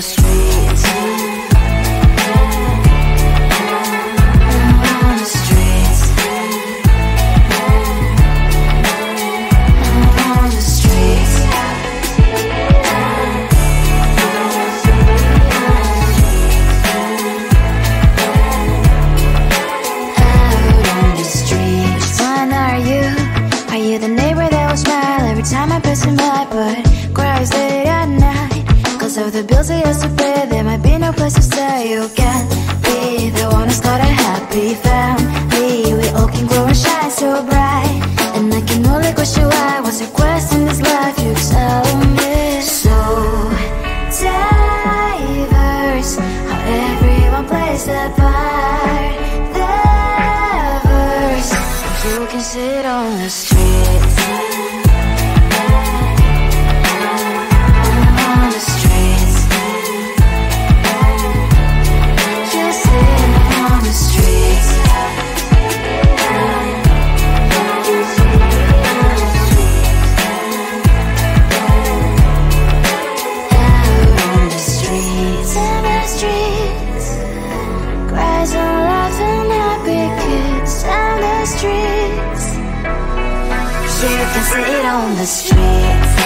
the streets. On the streets. On the streets. The neighbor that will smile every time I pass him by, but cries late at night. Cause of the bills he has to pay, there might be no place to stay. You can't be the one who's got a happy family. We all can grow and shine so bright, and I can only question why. What's your quest in this life? You tell me. So diverse, how everyone plays their part. Diverse, you can sit on the street. Sit on the streets.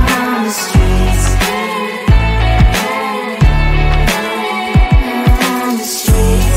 On the streets. On the streets.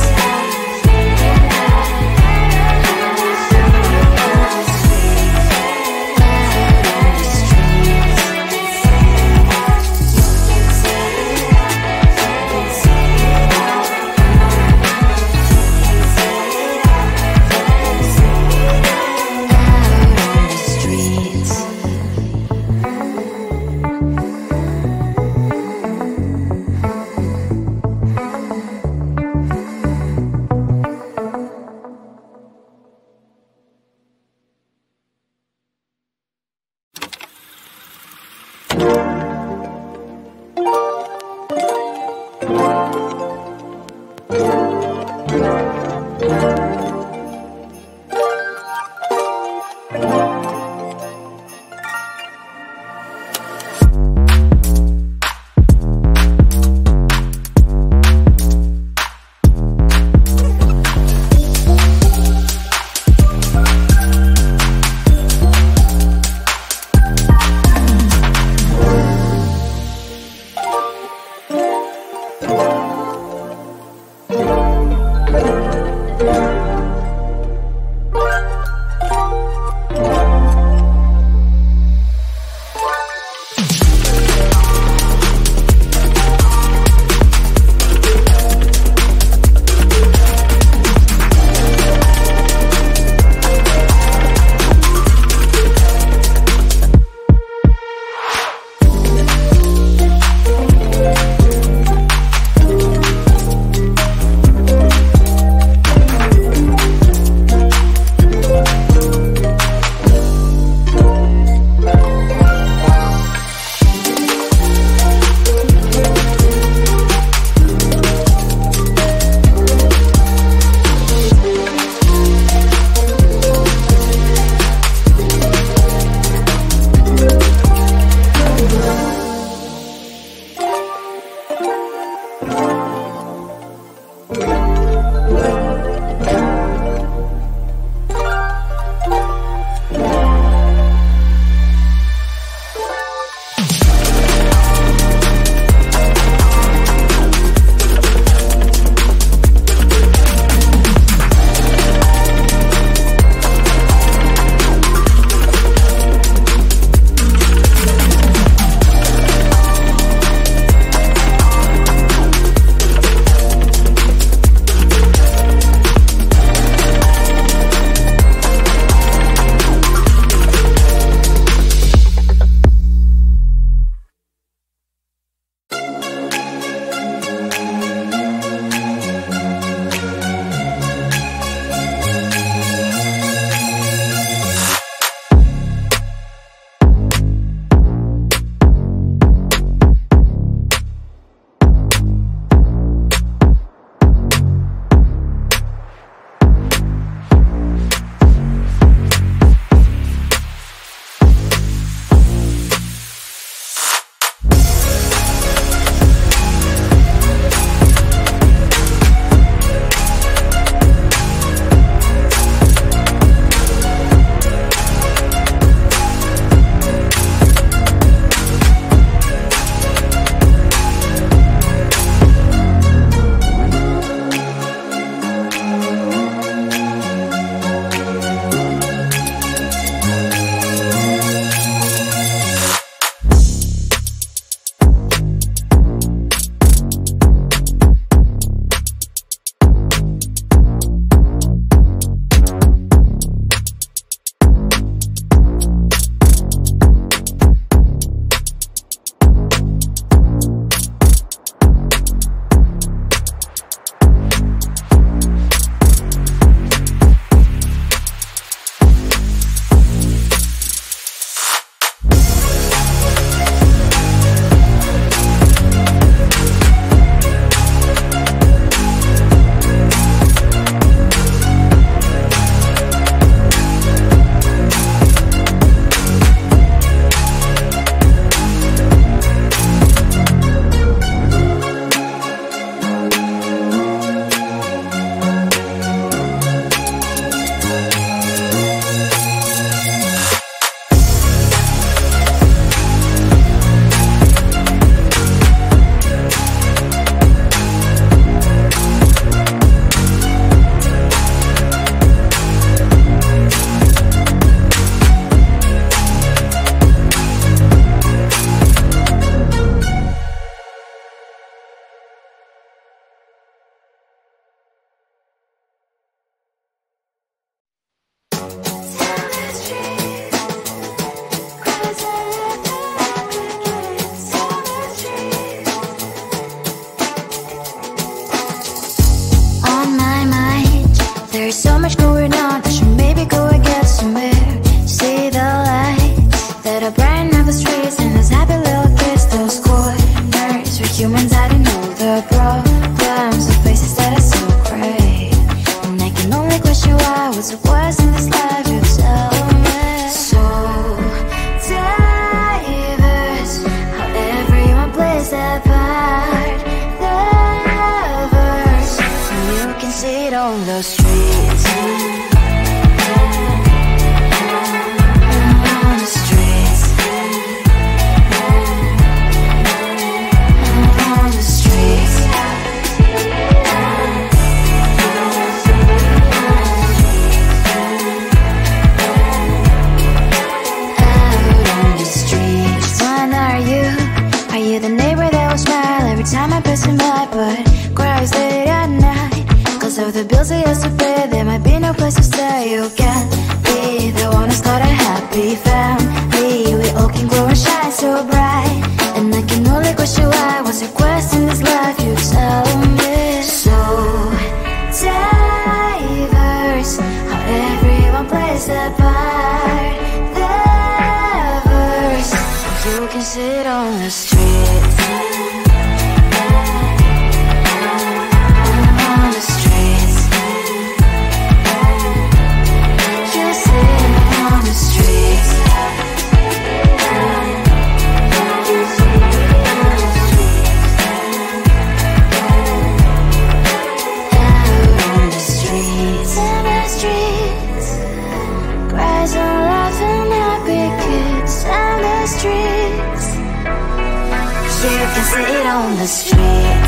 sit on the streets. On the streets. On the streets. The neighbor that will smile every time I pass him by, but cries late at night cause of the bills he has to pay. There might be no place to stay. You can't be the one who's got a happy family. We all can grow and shine so bright, and I can only question why. What's your quest in this life? You tell me. So diverse, how everyone plays their part. Diverse, you can sit on the street. You can sit on the street.